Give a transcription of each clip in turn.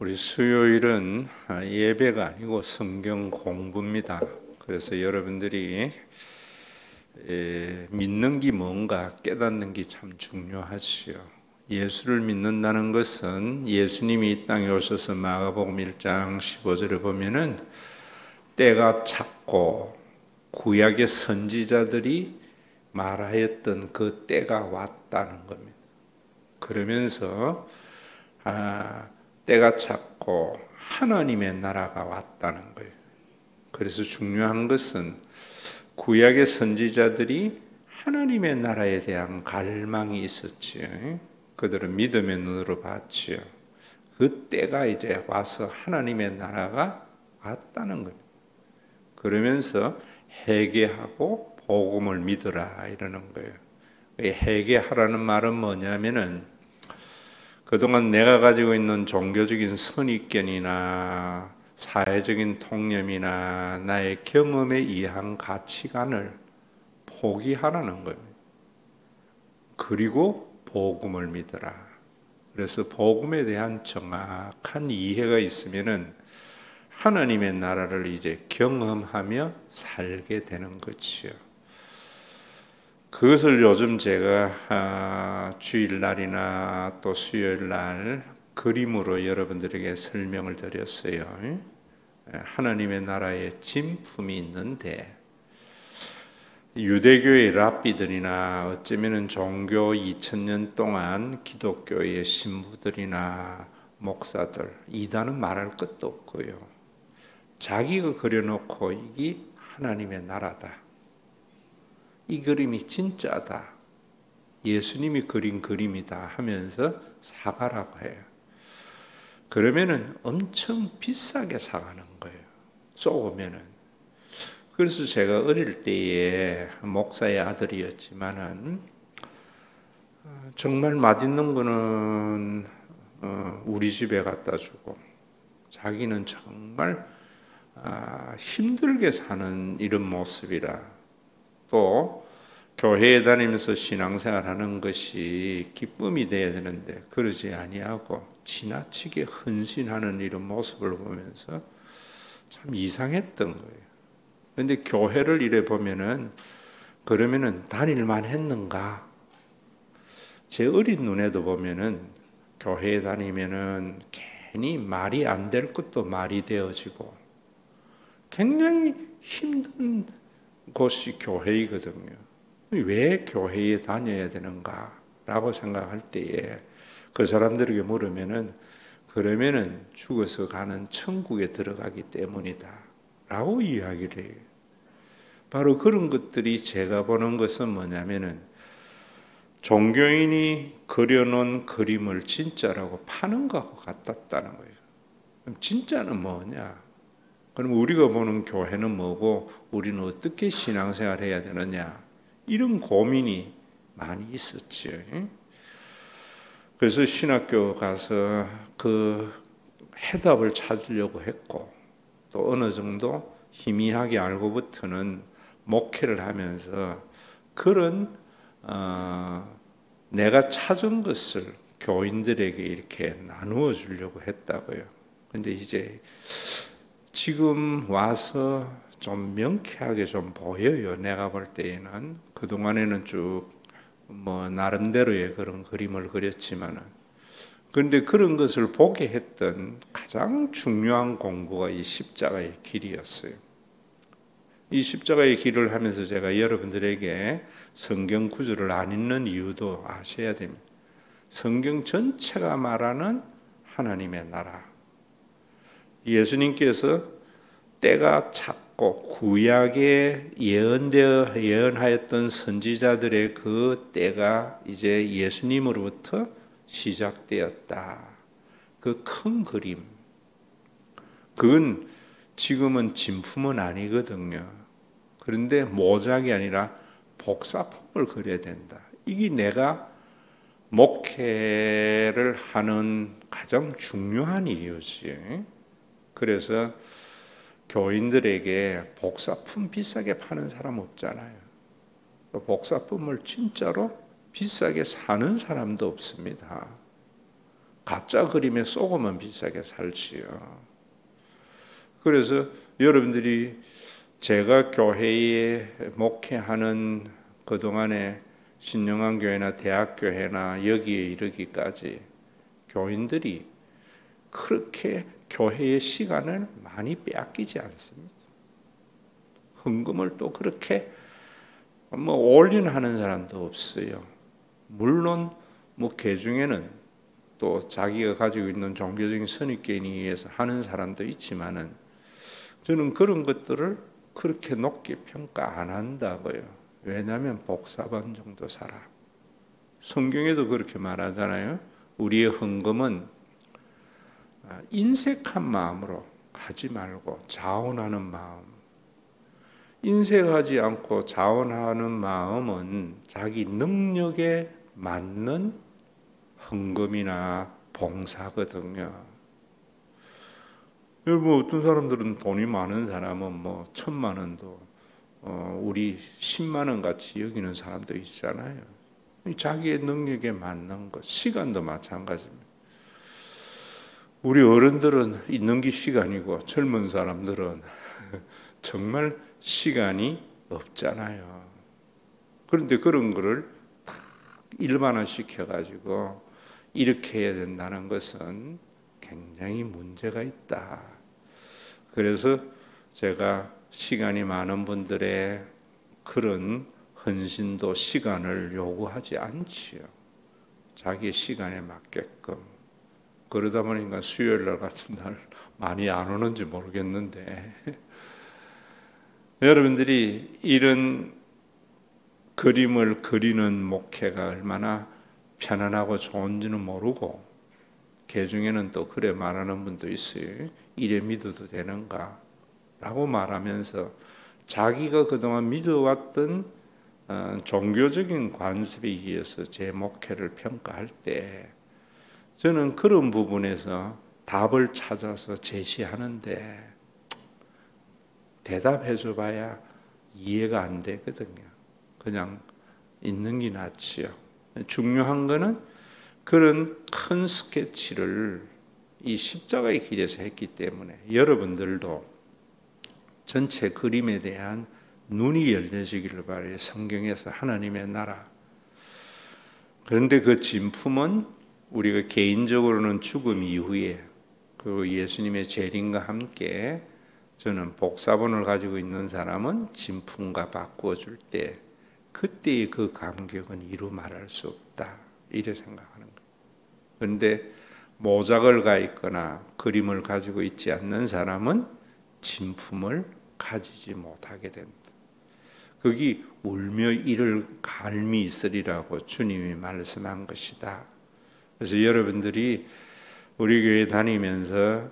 우리 수요일은 예배가 아니고 성경 공부입니다. 그래서 여러분들이 믿는 게 뭔가 깨닫는 게 참 중요하지요. 예수를 믿는다는 것은 예수님이 이 땅에 오셔서 마가복음 1장 15절에 보면은 때가 찼고 구약의 선지자들이 말하였던 그 때가 왔다는 겁니다. 그러면서 때가 찼고 하나님의 나라가 왔다는 거예요. 그래서 중요한 것은 구약의 선지자들이 하나님의 나라에 대한 갈망이 있었지요. 그들은 믿음의 눈으로 봤지요. 그 때가 이제 와서 하나님의 나라가 왔다는 거예요. 그러면서 회개하고 복음을 믿으라 이러는 거예요. 회개하라는 말은 뭐냐면은 그동안 내가 가지고 있는 종교적인 선입견이나 사회적인 통념이나 나의 경험에 의한 가치관을 포기하라는 겁니다. 그리고 복음을 믿어라. 그래서 복음에 대한 정확한 이해가 있으면은 하나님의 나라를 이제 경험하며 살게 되는 것이요. 그것을 요즘 제가 주일날이나 또 수요일날 그림으로 여러분들에게 설명을 드렸어요. 하나님의 나라에 진품이 있는데 유대교의 랍비들이나 어쩌면 종교 2000년 동안 기독교의 신부들이나 목사들 이단은 말할 것도 없고요. 자기가 그려놓고 이게 하나님의 나라다. 이 그림이 진짜다. 예수님이 그린 그림이다 하면서 사가라고 해요. 그러면은 엄청 비싸게 사가는 거예요. 쏘면은. 그래서 제가 어릴 때에 목사의 아들이었지만은 정말 맛있는 거는 우리 집에 갖다 주고 자기는 정말 힘들게 사는 이런 모습이라 또 교회에 다니면서 신앙생활하는 것이 기쁨이 돼야 되는데 그러지 아니하고 지나치게 헌신하는 이런 모습을 보면서 참 이상했던 거예요. 그런데 교회를 이래 보면은 그러면은 다닐만 했는가? 제 어린 눈에도 보면은 교회에 다니면은 괜히 말이 안 될 것도 말이 되어지고 굉장히 힘든 곳이 교회이거든요. 왜 교회에 다녀야 되는가? 라고 생각할 때에 그 사람들에게 물으면은 그러면은 죽어서 가는 천국에 들어가기 때문이다. 라고 이야기를 해요. 바로 그런 것들이 제가 보는 것은 뭐냐면은 종교인이 그려놓은 그림을 진짜라고 파는 것하고 같았다는 거예요. 그럼 진짜는 뭐냐? 그럼 우리가 보는 교회는 뭐고 우리는 어떻게 신앙생활을 해야 되느냐 이런 고민이 많이 있었죠. 그래서 신학교 가서 그 해답을 찾으려고 했고 또 어느 정도 희미하게 알고부터는 목회를 하면서 그런 내가 찾은 것을 교인들에게 이렇게 나누어 주려고 했다고요. 근데 이제 지금 와서 좀 명쾌하게 좀 보여요. 내가 볼 때에는 그동안에는 쭉 뭐 나름대로의 그런 그림을 그렸지만은 그런데 그런 것을 보게 했던 가장 중요한 공부가 이 십자가의 길이었어요. 이 십자가의 길을 하면서 제가 여러분들에게 성경 구절을 안 읽는 이유도 아셔야 됩니다. 성경 전체가 말하는 하나님의 나라. 예수님께서 때가 찼고 구약에 예언하였던 선지자들의 그 때가 이제 예수님으로부터 시작되었다. 그 큰 그림. 그건 지금은 진품은 아니거든요. 그런데 모작이 아니라 복사품을 그려야 된다. 이게 내가 목회를 하는 가장 중요한 이유지. 그래서 교인들에게 복사품 비싸게 파는 사람 없잖아요. 복사품을 진짜로 비싸게 사는 사람도 없습니다. 가짜 그림에 속으면 비싸게 살지요. 그래서 여러분들이 제가 교회에 목회하는 그동안에 신영환교회나 대학교회나 여기에 이르기까지 교인들이 그렇게 교회의 시간을 많이 빼앗기지 않습니다. 헌금을 또 그렇게 올인하는 사람도 없어요. 물론 개중에는 또 자기가 가지고 있는 종교적인 선입견에 의해서 하는 사람도 있지만은 저는 그런 것들을 그렇게 높게 평가 안 한다고요. 왜냐하면 복사본 정도 살아. 성경에도 그렇게 말하잖아요. 우리의 헌금은 인색한 마음으로 하지 말고 자원하는 마음. 인색하지 않고 자원하는 마음은 자기 능력에 맞는 헌금이나 봉사거든요. 여러분, 어떤 사람들은 돈이 많은 사람은 1,000만 원도 우리 10만 원 같이 여기는 사람도 있잖아요. 자기의 능력에 맞는 것, 시간도 마찬가지입니다. 우리 어른들은 있는 게 시간이고 젊은 사람들은 정말 시간이 없잖아요. 그런데 그런 거를 다 일반화시켜가지고 이렇게 해야 된다는 것은 굉장히 문제가 있다. 그래서 제가 시간이 많은 분들의 그런 헌신도 시간을 요구하지 않지요. 자기 시간에 맞게끔. 그러다 보니까 수요일 날 같은 날 많이 안 오는지 모르겠는데 여러분들이 이런 그림을 그리는 목회가 얼마나 편안하고 좋은지는 모르고 개중에는 또 그래 말하는 분도 있어요. 이래 믿어도 되는가? 라고 말하면서 자기가 그동안 믿어왔던 종교적인 관습에 의해서 제 목회를 평가할 때 저는 그런 부분에서 답을 찾아서 제시하는데 대답해 줘봐야 이해가 안 되거든요. 그냥 있는 게 낫지요. 중요한 거는 그런 큰 스케치를 이 십자가의 길에서 했기 때문에 여러분들도 전체 그림에 대한 눈이 열려지기를 바라요. 성경에서 하나님의 나라. 그런데 그 진품은 우리가 개인적으로는 죽음 이후에 그 예수님의 재림과 함께 저는 복사본을 가지고 있는 사람은 진품과 바꾸어 줄 때 그때의 그 감격은 이루 말할 수 없다. 이래 생각하는 거예요. 그런데 모작을 가 있거나 그림을 가지고 있지 않는 사람은 진품을 가지지 못하게 된다. 거기 울며 이를 갈미 있으리라고 주님이 말씀한 것이다. 그래서 여러분들이 우리 교회 다니면서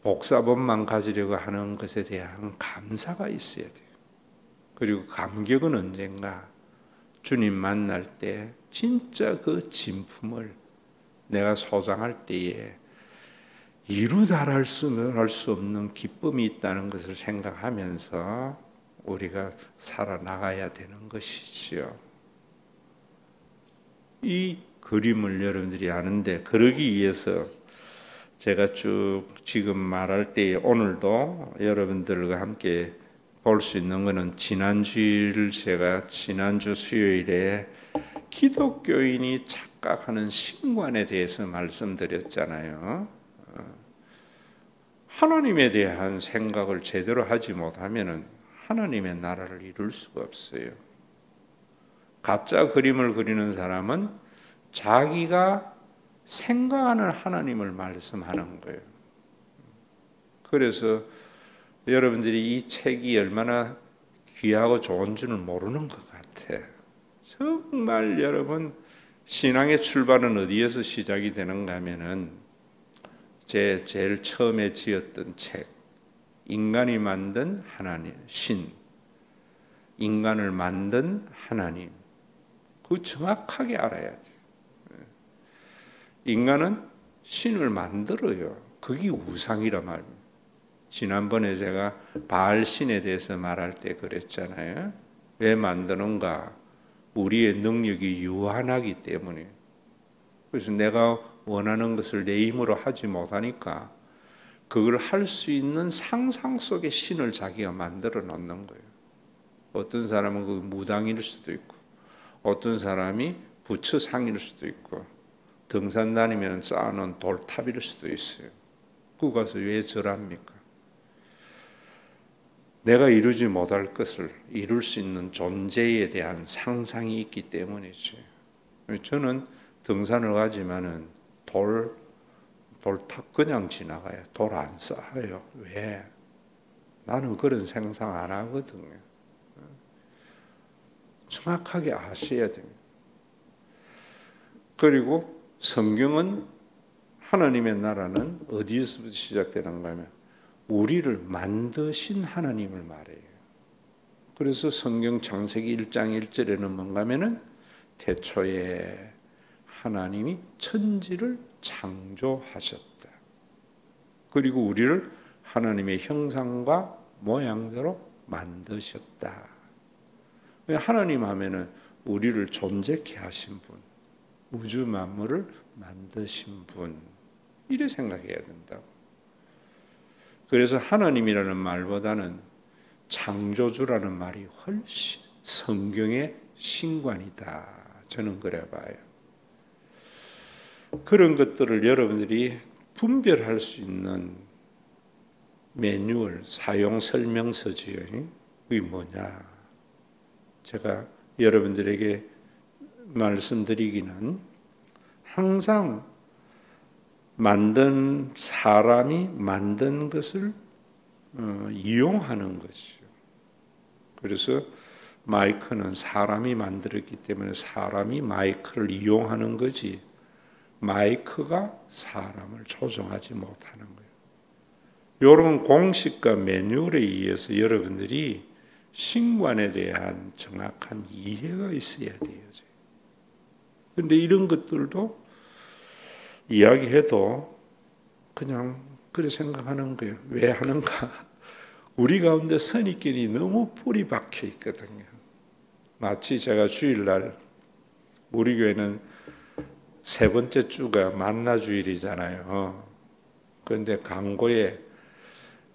복사본만 가지려고 하는 것에 대한 감사가 있어야 돼요. 그리고 감격은 언젠가 주님 만날 때 진짜 그 진품을 내가 소장할 때에 이루 달할 수 없는 기쁨이 있다는 것을 생각하면서 우리가 살아나가야 되는 것이지요. 이 그림을 여러분들이 아는데 그러기 위해서 제가 쭉 지금 말할 때 오늘도 여러분들과 함께 볼 수 있는 것은 지난주 수요일에 기독교인이 착각하는 신관에 대해서 말씀드렸잖아요. 하나님에 대한 생각을 제대로 하지 못하면 하나님의 나라를 이룰 수가 없어요. 가짜 그림을 그리는 사람은 자기가 생각하는 하나님을 말씀하는 거예요. 그래서 여러분들이 이 책이 얼마나 귀하고 좋은 줄은 모르는 것 같아. 정말 여러분 신앙의 출발은 어디에서 시작이 되는가 하면은 제일 처음에 지었던 책 인간이 만든 하나님 신 인간을 만든 하나님 그거 정확하게 알아야 돼. 인간은 신을 만들어요. 그게 우상이란 말입니다. 지난번에 제가 바알 신에 대해서 말할 때 그랬잖아요. 왜 만드는가? 우리의 능력이 유한하기 때문에. 그래서 내가 원하는 것을 내 힘으로 하지 못하니까 그걸 할 수 있는 상상 속의 신을 자기가 만들어 놓는 거예요. 어떤 사람은 그 무당일 수도 있고, 어떤 사람이 부처상일 수도 있고, 등산 다니면 쌓아놓은 돌탑일 수도 있어요. 그 가서 왜 절합니까? 내가 이루지 못할 것을 이룰 수 있는 존재에 대한 상상이 있기 때문이죠. 저는 등산을 가지만은 돌탑 그냥 지나가요. 돌 안 쌓아요. 왜? 나는 그런 상상 안 하거든요. 정확하게 아셔야 됩니다. 그리고 성경은 하나님의 나라는 어디에서부터 시작되는가 하면 우리를 만드신 하나님을 말해요. 그래서 성경 창세기 1장 1절에는 뭔가 하면은 태초에 하나님이 천지를 창조하셨다. 그리고 우리를 하나님의 형상과 모양대로 만드셨다. 하나님 하면은 우리를 존재케 하신 분, 우주 만물을 만드신 분, 이래 생각해야 된다고. 그래서 하나님이라는 말보다는 창조주라는 말이 훨씬 성경의 신관이다. 저는 그래 봐요. 그런 것들을 여러분들이 분별할 수 있는 매뉴얼, 사용 설명서지요. 그게 뭐냐? 제가 여러분들에게 말씀드리기는 항상 만든 사람이 만든 것을 이용하는 것이죠. 그래서 마이크는 사람이 만들었기 때문에 사람이 마이크를 이용하는 거지 마이크가 사람을 조종하지 못하는 거예요. 이런 공식과 매뉴얼에 의해서 여러분들이 신관에 대한 정확한 이해가 있어야 돼요. 그런데 이런 것들도 이야기해도 그냥 그렇게 생각하는 거예요. 왜 하는가? 우리 가운데 선입견이 너무 뿌리 박혀 있거든요. 마치 제가 주일날 우리 교회는 세 번째 주가 만나주일이잖아요. 그런데 광고에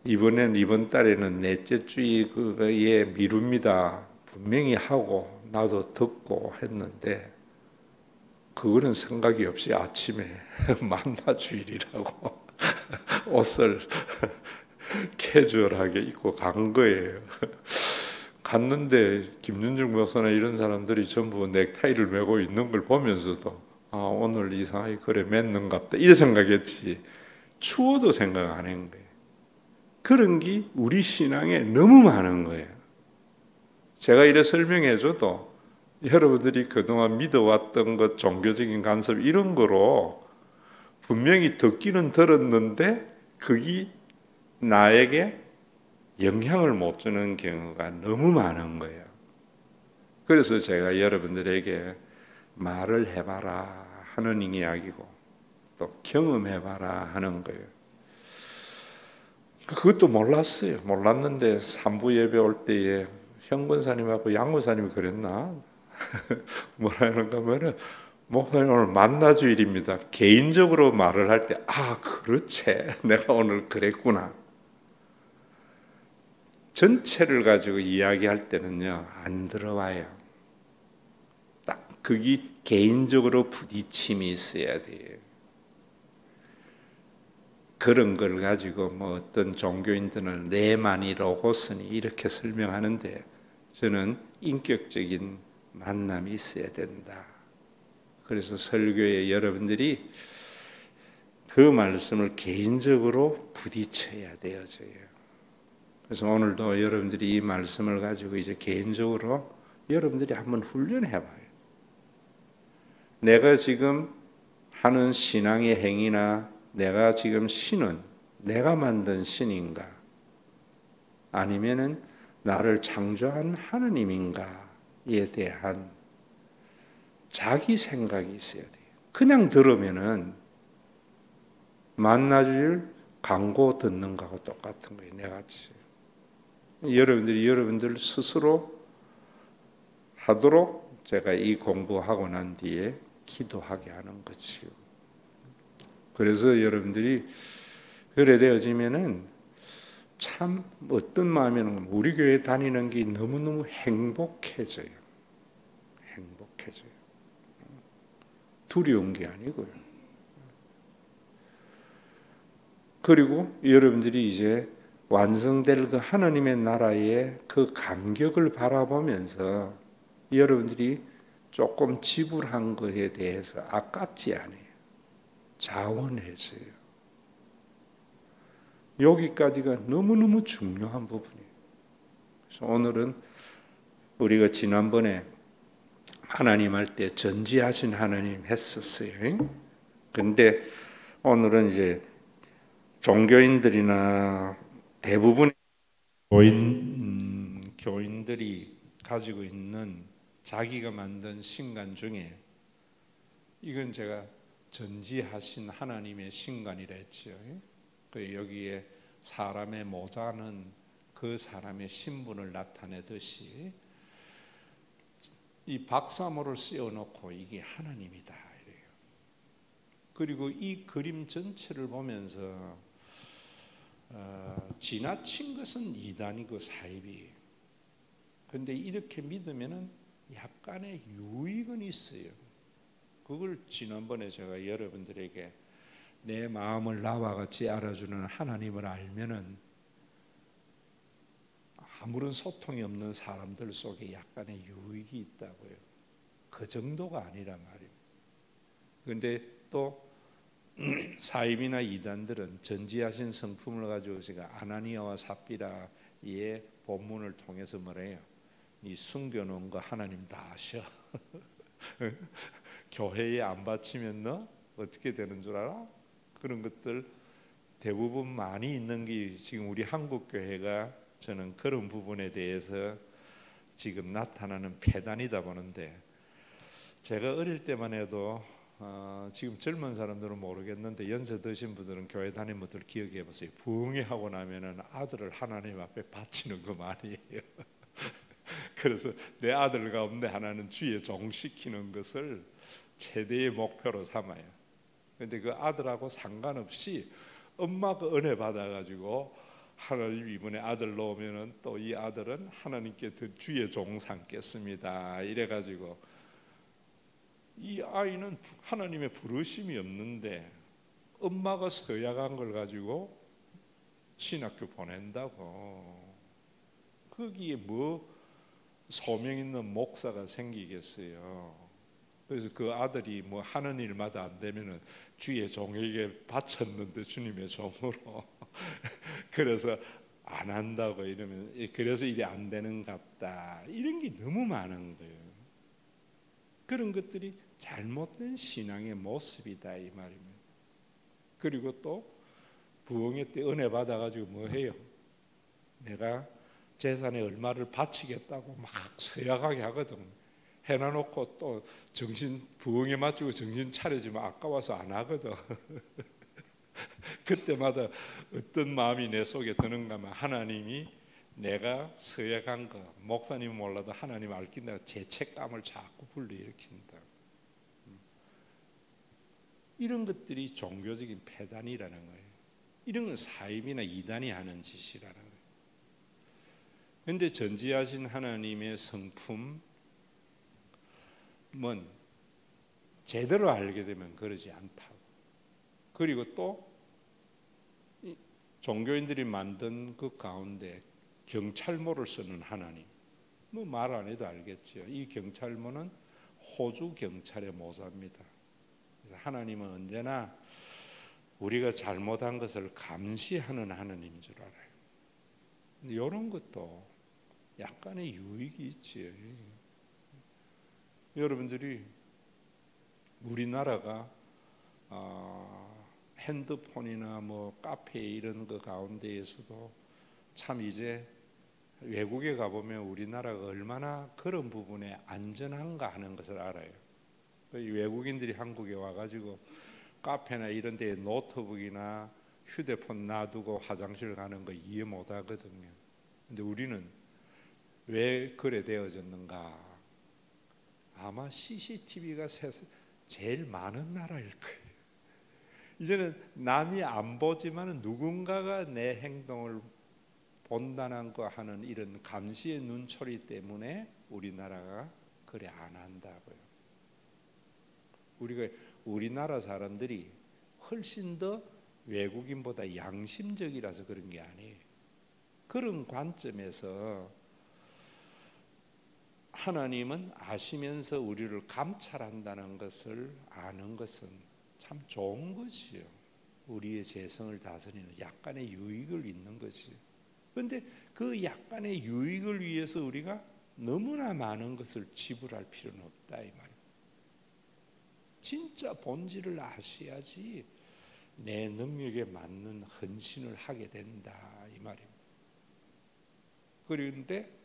이번 달에는 넷째 주에 미룹니다. 분명히 하고 나도 듣고 했는데 그거는 생각이 없이 아침에 만나주일이라고 옷을 캐주얼하게 입고 간 거예요. 갔는데 김준중 목사나 이런 사람들이 전부 넥타이를 메고 있는 걸 보면서도 오늘 이상하게 그래 맸는갑다 이런 생각했지 추워도 생각 안 한 거예요. 그런 게 우리 신앙에 너무 많은 거예요. 제가 이래 설명해 줘도 여러분들이 그동안 믿어왔던 것, 종교적인 간섭 이런 거로 분명히 듣기는 들었는데 그게 나에게 영향을 못 주는 경우가 너무 많은 거예요. 그래서 제가 여러분들에게 말을 해봐라 하는 이야기고 또 경험해봐라 하는 거예요. 그것도 몰랐어요. 몰랐는데 3부 예배 올 때에 형 권사님하고 양 권사님이 그랬나? 뭐라 하는가 하면은 목사님 오늘 만나주일입니다. 개인적으로 말을 할 때 그렇지 내가 오늘 그랬구나. 전체를 가지고 이야기할 때는요 안 들어와요. 딱 그게 개인적으로 부딪힘이 있어야 돼요. 그런 걸 가지고 뭐 어떤 종교인들은 레마니 로고스니 이렇게 설명하는데 저는 인격적인 만남이 있어야 된다. 그래서 설교에 여러분들이 그 말씀을 개인적으로 부딪혀야 되어져요. 그래서 오늘도 여러분들이 이 말씀을 가지고 이제 개인적으로 여러분들이 한번 훈련해 봐요. 내가 지금 하는 신앙의 행위나 내가 지금 신은 내가 만든 신인가? 아니면은 나를 창조한 하느님인가에 대한 자기 생각이 있어야 돼요. 그냥 들으면은 만나줄 광고 듣는 거하고 똑같은 거예요. 내같이. 여러분들이 여러분들 스스로 하도록 제가 이 공부하고 난 뒤에 기도하게 하는 거지요. 그래서 여러분들이 그래 되어지면은 참 어떤 마음에는 우리 교회 다니는 게 너무너무 행복해져요. 행복해져요. 두려운 게 아니고요. 그리고 여러분들이 이제 완성될 그 하나님의 나라의 그 감격을 바라보면서 여러분들이 조금 지불한 것에 대해서 아깝지 않아요. 자원해져요. 여기까지가 너무너무 중요한 부분이에요. 그래서 오늘은 우리가 지난번에 하나님 할 때 전지하신 하나님 했었어요. 그런데 오늘은 이제 종교인들이나 대부분의 교인들이 가지고 있는 자기가 만든 신간 중에 이건 제가 전지하신 하나님의 신간이라 했죠. 여기에 사람의 모자는 그 사람의 신분을 나타내듯이 이 박사모를 씌워놓고 이게 하나님이다 이래요. 그리고 이 그림 전체를 보면서 지나친 것은 이단이고 사입이에요. 그런데 이렇게 믿으면은 약간의 유익은 있어요. 그걸 지난번에 제가 여러분들에게 내 마음을 나와 같이 알아주는 하나님을 알면은 아무런 소통이 없는 사람들 속에 약간의 유익이 있다고요. 그 정도가 아니란 말이에요. 그런데 또 사입이나 이단들은 전지하신 성품을 가지고 제가 아나니아와 삽비라의 본문을 통해서 뭐래요? 이 숨겨놓은 거 하나님 다 아셔. 교회에 안 바치면 너 어떻게 되는 줄 알아? 그런 것들 대부분 많이 있는 게 지금 우리 한국 교회가 저는 그런 부분에 대해서 지금 나타나는 폐단이다 보는데, 제가 어릴 때만 해도 지금 젊은 사람들은 모르겠는데 연세 드신 분들은 교회 다니는 분들 기억해 보세요. 부흥회 하고 나면은 아들을 하나님 앞에 바치는 거 많이 해요. 그래서 내 아들 가운데 하나는 주의 종시키는 것을 최대의 목표로 삼아요. 그런데 그 아들하고 상관없이 엄마가 은혜 받아가지고 하나님 이번에 아들 놓으면은 또 이 아들은 하나님께 주의 종 삼겠습니다. 이래가지고 이 아이는 하나님의 부르심이 없는데 엄마가 서약한 걸 가지고 신학교 보낸다고. 거기에 뭐 소명 있는 목사가 생기겠어요. 그래서 그 아들이 뭐 하는 일마다 안 되면은 주의 종에게 바쳤는데 주님의 종으로 그래서 안 한다고 이러면, 그래서 일이 안 되는 같다, 이런 게 너무 많은 거예요. 그런 것들이 잘못된 신앙의 모습이다 이 말입니다. 그리고 또 부흥회 때 은혜 받아가지고 뭐 해요? 내가 재산에 얼마를 바치겠다고 막 서약하게 하거든. 해놔놓고 또 정신 부흥에 맞추고 정신 차려지면 아까워서 안 하거든. 그때마다 어떤 마음이 내 속에 드는가 하면 하나님이 내가 서약한 거, 목사님은 몰라도 하나님 알긴다 죄책감을 자꾸 불러일으킨다. 이런 것들이 종교적인 폐단이라는 거예요. 이런 건 사입이나 이단이 하는 짓이라는 거예요. 그런데 전지하신 하나님의 성품은 제대로 알게 되면 그러지 않다고. 그리고 또 종교인들이 만든 그 가운데 경찰모를 쓰는 하나님, 뭐 말 안 해도 알겠죠. 이 경찰모는 호주 경찰의 모자입니다. 그래서 하나님은 언제나 우리가 잘못한 것을 감시하는 하나님인 줄 알아요. 근데 이런 것도 약간의 유익이 있지. 여러분들이 우리나라가 핸드폰이나 뭐 카페 이런 거 가운데에서도 참 이제 외국에 가보면 우리나라가 얼마나 그런 부분에 안전한가 하는 것을 알아요. 외국인들이 한국에 와가지고 카페나 이런 데에 노트북이나 휴대폰 놔두고 화장실 가는 거 이해 못 하거든요. 근데 우리는 왜 그래 되어졌는가? 아마 CCTV가 제일 많은 나라일 거예요. 이제는 남이 안 보지만 누군가가 내 행동을 본다는 거 하는 이런 감시의 눈초리 때문에 우리나라가 그래 안 한다고요. 우리나라 사람들이 훨씬 더 외국인보다 양심적이라서 그런 게 아니에요. 그런 관점에서 하나님은 아시면서 우리를 감찰한다는 것을 아는 것은 참 좋은 것이요. 우리의 재성을 다스리는 약간의 유익을 잇는 것이요. 그런데 그 약간의 유익을 위해서 우리가 너무나 많은 것을 지불할 필요는 없다 이 말이에요. 진짜 본질을 아셔야지 내 능력에 맞는 헌신을 하게 된다 이 말입니다. 그런데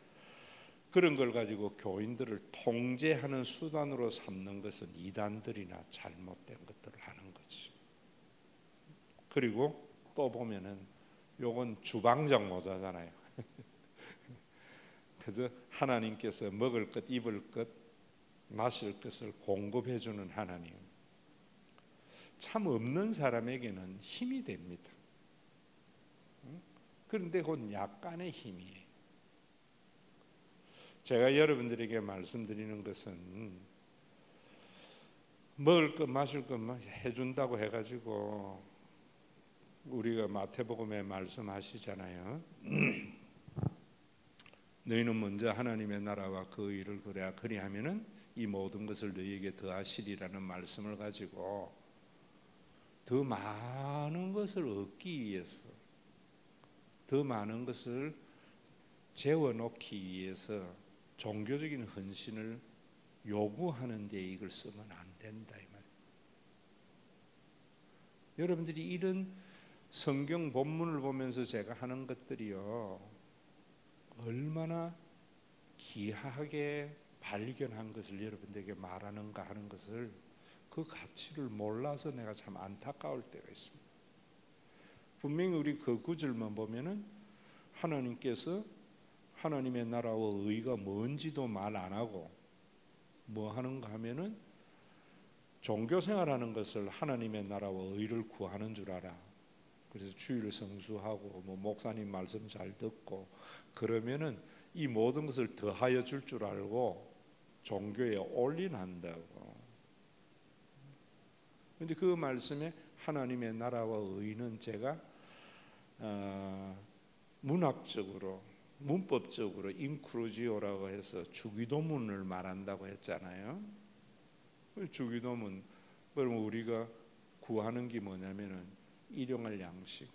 그런 걸 가지고 교인들을 통제하는 수단으로 삼는 것은 이단들이나 잘못된 것들을 하는 거지. 그리고 또 보면은 요건 주방장 모자잖아요. 그래서 하나님께서 먹을 것, 입을 것, 마실 것을 공급해 주는 하나님. 참 없는 사람에게는 힘이 됩니다. 그런데 그건 약간의 힘이에요. 제가 여러분들에게 말씀드리는 것은 먹을 것 마실 것만 해준다고 해가지고 우리가 마태복음에 말씀하시잖아요. 너희는 먼저 하나님의 나라와 그 일을 그래야 그리하면은 이 모든 것을 너희에게 더하시리라는 말씀을 가지고 더 많은 것을 얻기 위해서 더 많은 것을 재워놓기 위해서 종교적인 헌신을 요구하는 데 이걸 쓰면 안 된다 이 말이에요. 여러분들이 이런 성경 본문을 보면서 제가 하는 것들이요 얼마나 귀하게 발견한 것을 여러분들에게 말하는가 하는 것을 그 가치를 몰라서 내가 참 안타까울 때가 있습니다. 분명히 우리 그 구절만 보면은 하나님께서 하나님의 나라와 의가 뭔지도 말 안 하고 뭐 하는가 하면은 종교 생활하는 것을 하나님의 나라와 의를 구하는 줄 알아. 그래서 주일 성수하고 뭐 목사님 말씀 잘 듣고 그러면은 이 모든 것을 더하여 줄 줄 알고 종교에 올인한다고. 그런데 그 말씀에 하나님의 나라와 의는 제가 문학적으로 문법적으로 인크루지오라고 해서 주기도문을 말한다고 했잖아요. 주기도문 그러면 우리가 구하는 게 뭐냐면은 일용할 양식.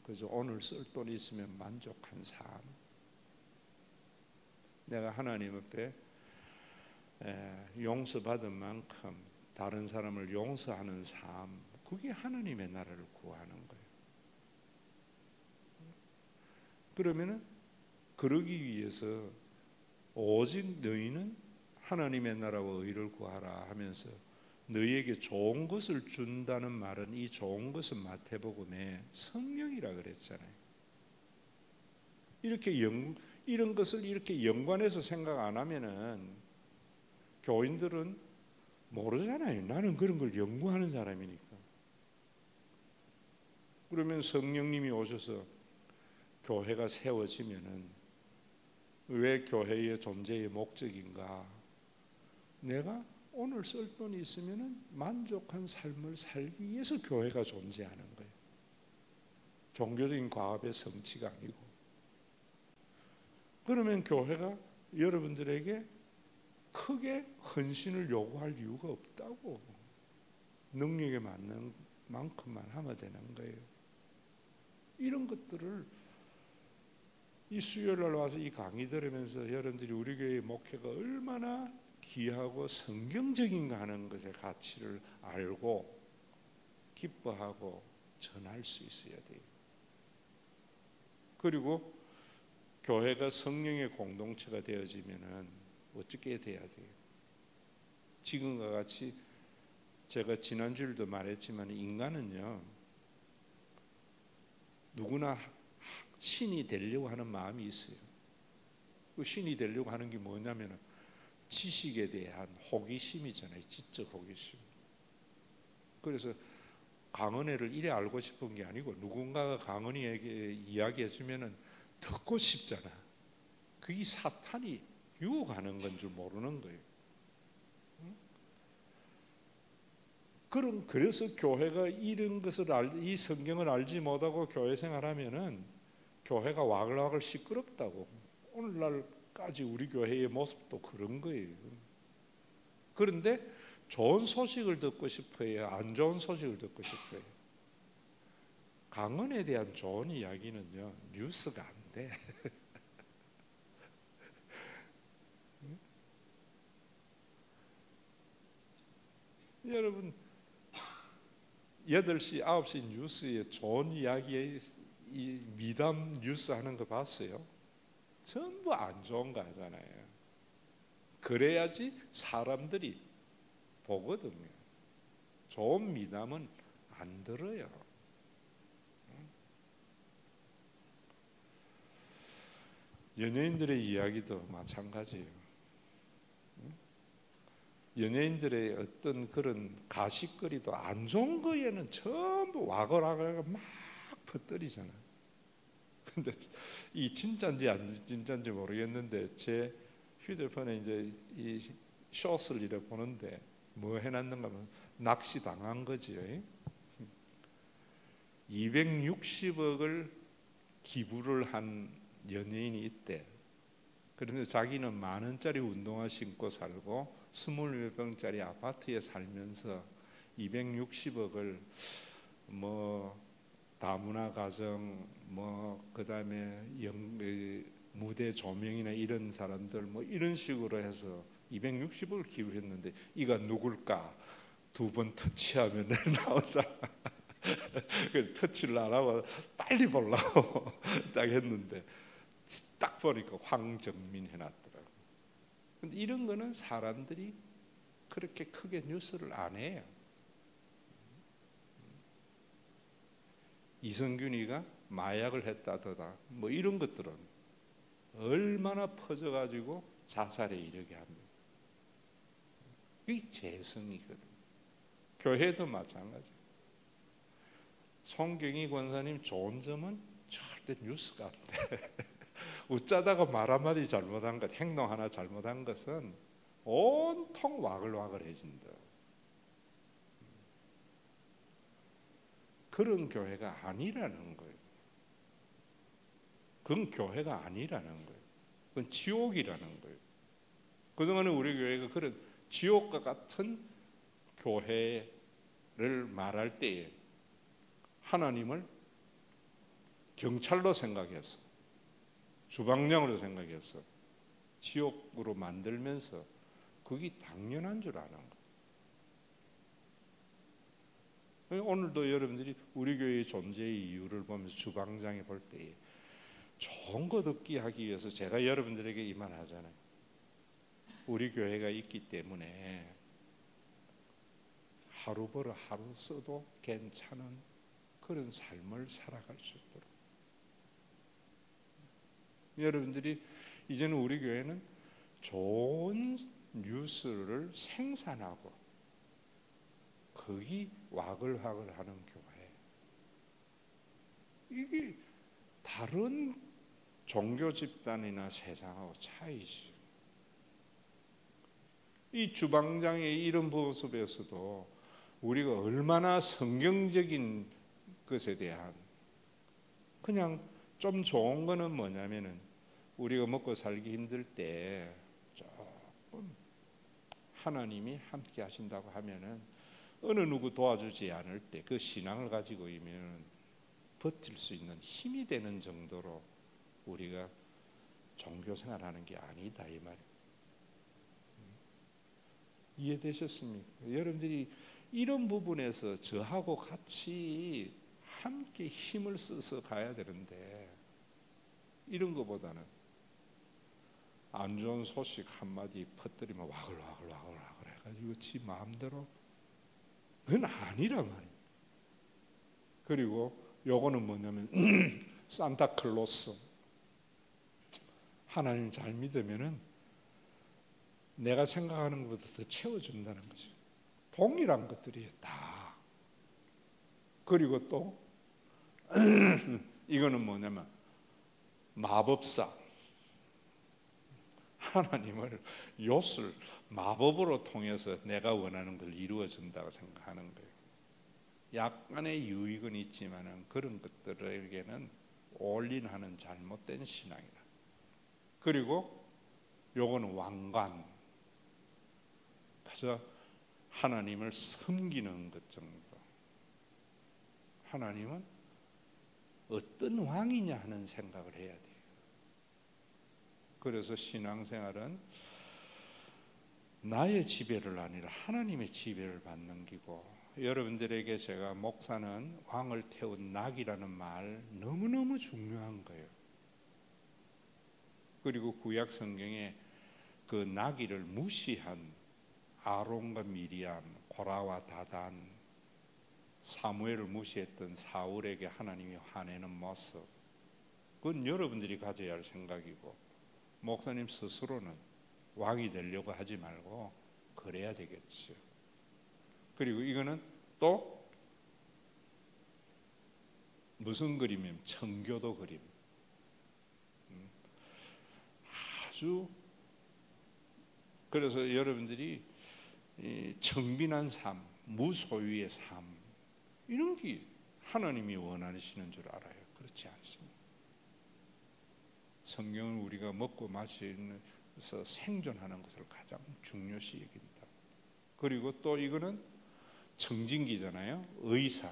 그래서 오늘 쓸 돈 있으면 만족한 삶. 내가 하나님 앞에 용서받은 만큼 다른 사람을 용서하는 삶. 그게 하나님의 나라를 구하는 거예요. 그러면은 그러기 위해서 오직 너희는 하나님의 나라와 의를 구하라 하면서 너희에게 좋은 것을 준다는 말은 이 좋은 것은 마태복음에 성령이라 그랬잖아요. 이런 것을 이렇게 연관해서 생각 안 하면은 교인들은 모르잖아요. 나는 그런 걸 연구하는 사람이니까. 그러면 성령님이 오셔서 교회가 세워지면은 왜 교회의 존재의 목적인가? 내가 오늘 쓸 돈이 있으면은 만족한 삶을 살기 위해서 교회가 존재하는 거예요. 종교적인 과업의 성취가 아니고. 그러면 교회가 여러분들에게 크게 헌신을 요구할 이유가 없다고. 능력에 맞는 만큼만 하면 되는 거예요. 이런 것들을 이 수요일 날 와서 이 강의 들으면서 여러분들이 우리 교회의 목회가 얼마나 귀하고 성경적인가 하는 것의 가치를 알고 기뻐하고 전할 수 있어야 돼요. 그리고 교회가 성령의 공동체가 되어지면은 어떻게 돼야 돼요? 지금과 같이 제가 지난주에도 말했지만 인간은요 누구나 신이 되려고 하는 마음이 있어요. 그 신이 되려고 하는 게 뭐냐면 지식에 대한 호기심이잖아요. 지적 호기심. 그래서 강은혜를 이래 알고 싶은 게 아니고 누군가가 강은혜에게 이야기해 주면은 듣고 싶잖아. 그게 사탄이 유혹하는 건 줄 모르는 거예요. 그래서 교회가 이런 것을 이 성경을 알지 못하고 교회 생활하면은 교회가 와글와글 시끄럽다고. 오늘날까지 우리 교회의 모습도 그런 거예요. 그런데 좋은 소식을 듣고 싶어요? 안 좋은 소식을 듣고 싶어요? 강은에 대한 좋은 이야기는요, 뉴스가 안 돼. 여러분 8시, 9시 뉴스에 좋은 이야기에 이 미담 뉴스 하는 거 봤어요? 전부 안 좋은 거 하잖아요. 그래야지 사람들이 보거든요. 좋은 미담은 안 들어요. 연예인들의 이야기도 마찬가지예요. 연예인들의 어떤 그런 가십거리도 안 좋은 거에는 전부 와글와글 막 퍼뜨리잖아. 근데 이 진짜인지 안 진짜인지 모르겠는데 제 휴대폰에 이제 이 숏을 이래 보는데 뭐 해놨는가 하면 낚시 당한 거지요. 260억을 기부를 한 연예인이 있대. 그런데 자기는 10,000원짜리 운동화 신고 살고 20몇 평짜리 아파트에 살면서 260억을 뭐 다문화 가정 뭐 그다음에 무대 조명이나 이런 사람들 뭐 이런 식으로 해서 260억을 기부했는데 이가 누굴까? 2번 터치하면 나오잖아. 터치를 안 하고 빨리 보려고 딱 했는데 딱 보니까 황정민 해놨더라고. 근데 이런 거는 사람들이 그렇게 크게 뉴스를 안 해요. 이성균이가 마약을 했다더라 뭐 이런 것들은 얼마나 퍼져가지고 자살에 이르게 합니다. 이게 재성이거든. 교회도 마찬가지. 송경희 권사님 좋은 점은 절대 뉴스가 안 돼. 웃자다가 말 한마디 잘못한 것, 행동 하나 잘못한 것은 온통 와글와글해진다. 그런 교회가 아니라는 거예요. 그건 교회가 아니라는 거예요. 그건 지옥이라는 거예요. 그동안에 우리 교회가 그런 지옥과 같은 교회를 말할 때에 하나님을 경찰로 생각해서 주방장으로 생각해서 지옥으로 만들면서 그게 당연한 줄 아는 거예요. 오늘도 여러분들이 우리 교회의 존재의 이유를 보면서 주방장에 볼 때 좋은 거 듣기 하기 위해서 제가 여러분들에게 이 말 하잖아요. 우리 교회가 있기 때문에 하루 벌어 하루 써도 괜찮은 그런 삶을 살아갈 수 있도록. 여러분들이 이제는 우리 교회는 좋은 뉴스를 생산하고 거기 와글와글 하는 교회. 이게 다른 종교 집단이나 세상하고 차이지. 이 주방장의 이런 모습에서도 우리가 얼마나 성경적인 것에 대한 그냥 좀 좋은 거는 뭐냐면은 우리가 먹고 살기 힘들 때 조금 하나님이 함께 하신다고 하면은 어느 누구 도와주지 않을 때 그 신앙을 가지고 있으면 버틸 수 있는 힘이 되는 정도로 우리가 종교 생활하는 게 아니다 이 말이에요. 이해되셨습니까? 여러분들이 이런 부분에서 저하고 같이 함께 힘을 써서 가야 되는데 이런 것보다는 안 좋은 소식 한마디 퍼뜨리면 와글와글 해가지고 지 마음대로 그건 아니란 말이에요. 그리고 요거는 뭐냐면 산타클로스 하나님 잘 믿으면은 내가 생각하는 것보다 더 채워준다는 거죠. 동일한 것들이 다 그리고 또 이거는 뭐냐면 마법사, 하나님을 욥을 마법으로 통해서 내가 원하는 걸 이루어 준다고 생각하는 거예요. 약간의 유익은 있지만 그런 것들에게는 올인하는 잘못된 신앙이다. 그리고 요거는 왕관, 그래서 하나님을 섬기는 것 정도. 하나님은 어떤 왕이냐 하는 생각을 해야 돼요. 그래서 신앙생활은 나의 지배를 아니라 하나님의 지배를 받는 기고, 여러분들에게 제가 목사는 왕을 태운 낙이라는 말 너무너무 중요한 거예요. 그리고 구약 성경에 그 나귀를 무시한 아론과 미리암, 고라와 다단, 사무엘을 무시했던 사울에게 하나님이 화내는 모습, 그건 여러분들이 가져야 할 생각이고, 목사님 스스로는 왕이 되려고 하지 말고 그래야 되겠죠. 그리고 이거는 또 무슨 그림이면 청교도 그림. 아주, 그래서 여러분들이 청빈한 삶, 무소유의 삶, 이런 게 하나님이 원하시는 줄 알아요. 그렇지 않습니다. 성경은 우리가 먹고 마시면서 생존하는 것을 가장 중요시 여긴다. 그리고 또 이거는 청진기잖아요. 의사.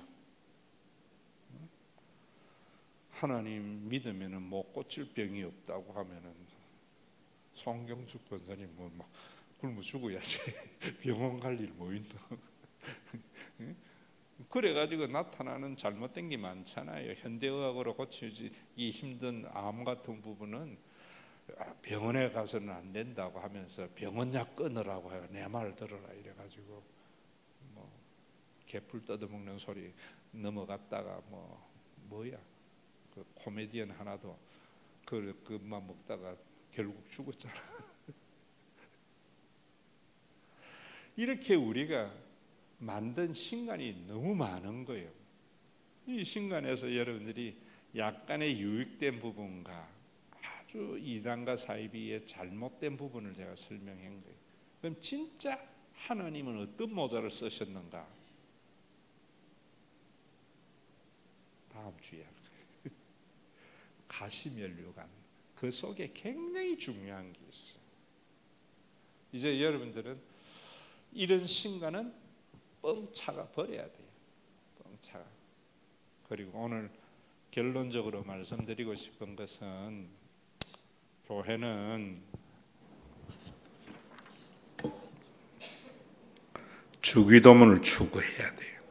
하나님 믿으면은 뭐 고칠 병이 없다고 하면은 송경숙 권사님 뭐 막 굶어 죽어야지 병원 갈 일 뭐 있노? 그래가지고 나타나는 잘못된 게 많잖아요. 현대의학으로 고치기 힘든 암 같은 부분은 병원에 가서는 안 된다고 하면서 병원약 끊으라고 해요. 내 말 들어라 이래가지고 뭐 개풀 뜯어먹는 소리 넘어갔다가 뭐야 그 코미디언 하나도 그만 먹다가 결국 죽었잖아. 이렇게 우리가 만든 신간이 너무 많은 거예요. 이 신간에서 여러분들이 약간의 유익된 부분과 아주 이단과 사이비의 잘못된 부분을 제가 설명한 거예요. 그럼 진짜 하나님은 어떤 모자를 쓰셨는가? 다음 주에 할 거예요. 가시면류관, 그 속에 굉장히 중요한 게 있어요. 이제 여러분들은 이런 신간은 뻥차가 버려야 돼요. 뻥차가. 그리고 오늘 결론적으로 말씀드리고 싶은 것은, 교회는 주기도문을 추구해야 돼요.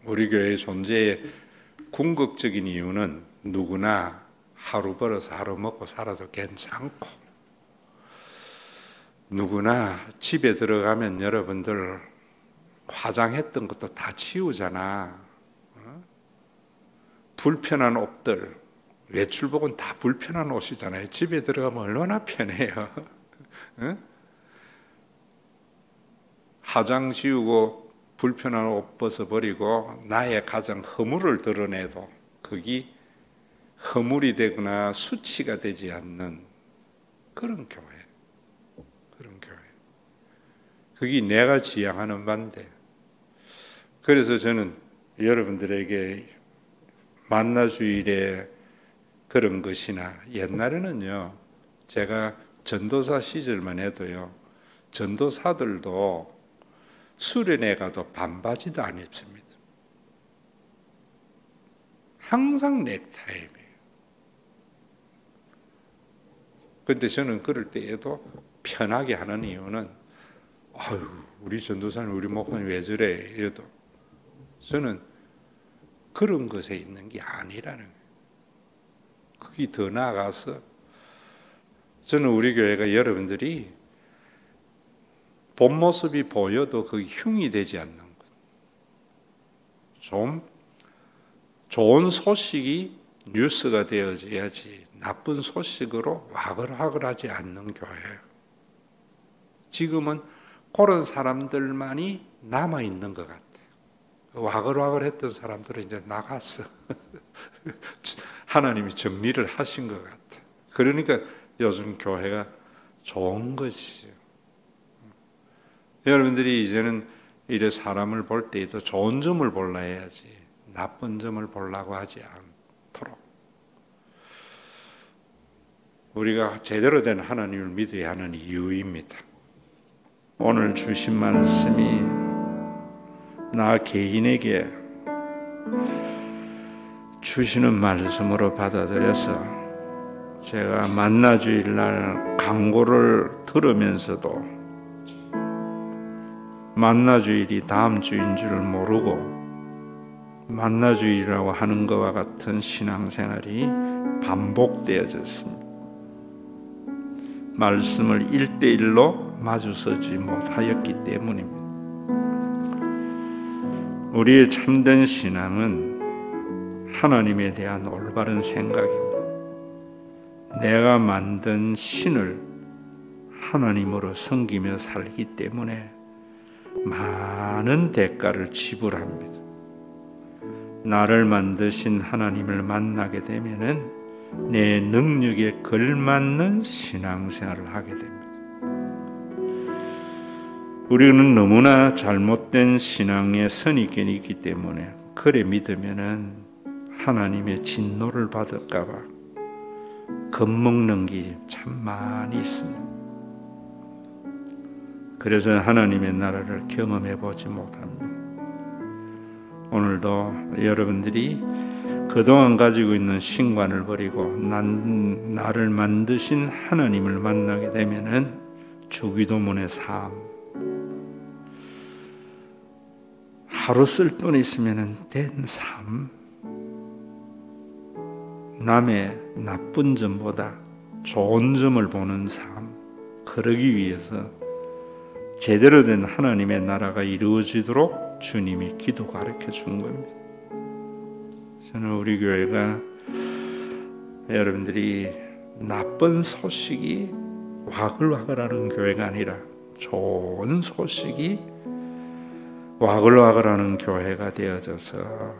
우리 교회의 존재의 궁극적인 이유는 누구나 하루 벌어서 하루 먹고 살아도 괜찮고, 누구나 집에 들어가면 여러분들 화장했던 것도 다 치우잖아. 불편한 옷들, 외출복은 다 불편한 옷이잖아요. 집에 들어가면 얼마나 편해요. 화장 지우고 불편한 옷 벗어버리고 나의 가정 허물을 드러내도 그게 허물이 되거나 수치가 되지 않는 그런 교회. 그런 교회. 그게 내가 지향하는 바인데, 그래서 저는 여러분들에게 만나주일에 그런 것이나, 옛날에는요, 제가 전도사 시절만 해도요, 전도사들도 수련회 가도 반바지도 안 입습니다. 항상 넥타이예요. 그런데 저는 그럴 때에도 편하게 하는 이유는, 아유, 우리 전도사님, 우리 목사님 왜 저래? 이래도 저는 그런 것에 있는 게 아니라는 거예요. 그게 더 나아가서 저는 우리 교회가 여러분들이 본 모습이 보여도 그게 흉이 되지 않는 것. 좀 좋은 소식이 뉴스가 되어져야지 나쁜 소식으로 와글와글하지 않는 교회예요. 지금은 그런 사람들만이 남아있는 것 같아요. 와글와글했던 사람들은 이제 나갔어. 하나님이 정리를 하신 것 같아. 그러니까 요즘 교회가 좋은 것이죠. 여러분들이 이제는 이래 사람을 볼 때에도 좋은 점을 보려 해야지 나쁜 점을 보려고 하지 않도록 우리가 제대로 된 하나님을 믿어야 하는 이유입니다. 오늘 주신 말씀이 나 개인에게 주시는 말씀으로 받아들여서 제가 만나주일날 강고를 들으면서도 만나주일이 다음 주인 줄을 모르고 만나주일이라고 하는 것과 같은 신앙생활이 반복되어졌습니다. 말씀을 1대1로 마주서지 못하였기 때문입니다. 우리의 참된 신앙은 하나님에 대한 올바른 생각입니다. 내가 만든 신을 하나님으로 섬기며 살기 때문에 많은 대가를 지불합니다. 나를 만드신 하나님을 만나게 되면은 내 능력에 걸맞는 신앙생활을 하게 됩니다. 우리는 너무나 잘못된 신앙의 선입견이 있기 때문에 그래 믿으면은 하나님의 진노를 받을까 봐 겁먹는 게 참 많이 있습니다. 그래서 하나님의 나라를 경험해 보지 못합니다. 오늘도 여러분들이 그동안 가지고 있는 신관을 버리고 나를 만드신 하나님을 만나게 되면은 주기도문의 삶, 하루 쓸 돈 있으면은 된 삶, 남의 나쁜 점보다 좋은 점을 보는 삶, 그러기 위해서 제대로 된 하나님의 나라가 이루어지도록 주님이 기도 가르쳐 준 겁니다. 저는 우리 교회가 여러분들이 나쁜 소식이 와글와글하는 교회가 아니라 좋은 소식이 와글와글하는 교회가 되어져서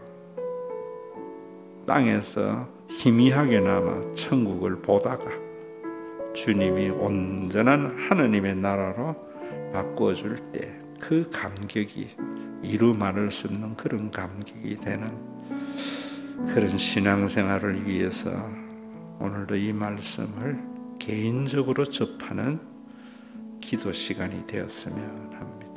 땅에서 희미하게나마 천국을 보다가 주님이 온전한 하나님의 나라로 바꿔줄 때 그 감격이 이루 말할 수 없는 그런 감격이 되는 그런 신앙생활을 위해서 오늘도 이 말씀을 개인적으로 접하는 기도 시간이 되었으면 합니다.